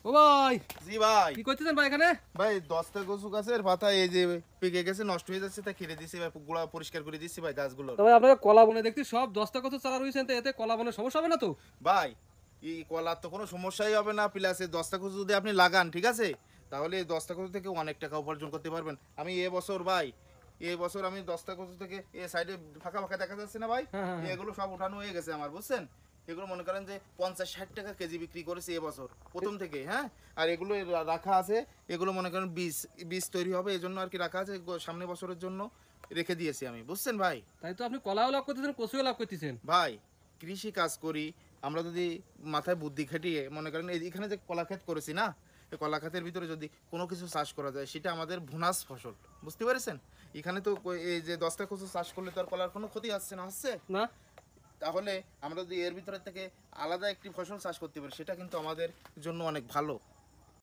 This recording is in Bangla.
ও ভাই, জি ভাই। কি করতেছেন ভাই এখানে? ভাই 10টা কচু গাছের পাতা এই যে পেকে গেছে, নষ্ট হয়ে যাচ্ছে, তা কেটে দিছি ভাই, গোড়া পরিষ্কার করে দিছি ভাই গাছগুলোর। তবে আপনার কলা বনে দেখছি সব 10টা কত চারা রয়েছেন, তো এতে কলা বনে সমস্যা হবে না তো? ভাই এই কলার তো কোনো সমস্যাই হবে না, প্লাস এই 10টা কচু যদি আপনি লাগান, ঠিক আছে, তাহলে এই 10টা কচু থেকে অনেক টাকা উপার্জন করতে পারবেন। আমি এবছর ভাই, এই বছর আমি 10টা কচু থেকে এ সাইডে ফাঁকা ফাঁকা দেখা যাচ্ছে না ভাই, হ্যাঁ, হ্যাঁ, হ্যাঁ। এগুলো সব উঠানো হয়ে গেছে আমার, বুঝছেন। এগুলো মনে করেন যে 50-60 টাকা কেজি বিক্রি করেছি এবছর প্রথম থেকে, হ্যাঁ। আর এগুলো রাখা আছে, এগুলো মনে করেন বীজ বীজ তৈরি হবে, এই জন্য আর কি রাখা আছে, সামনে বছরের জন্য রেখে দিয়েছি আমি, বুঝছেন ভাই। তাই তো আপনি কলাও লাভ করতেছেন, কচুও লাভ করতেছেন। ভাই কৃষি কাজ করি আমরা, যদি মাথায় বুদ্ধি খাটিয়ে মনে করেন এখানে যে কলা ক্ষেত করেছি না, এই কলা ক্ষেতের ভিতরে যদি কোনো কিছু চাষ করা যায়, সেটা আমাদের বোনাস ফসল, বুঝতে পেরেছেন। এখানে তো এই যে 10টা কচু চাষ করলে তো আর কলার কোনো ক্ষতি হচ্ছে না, হচ্ছে। না, তাহলে আমরা যদি এর ভিতরে থেকে আলাদা একটি ফসল চাষ করতে পারি, সেটা কিন্তু আমাদের জন্য অনেক ভালো।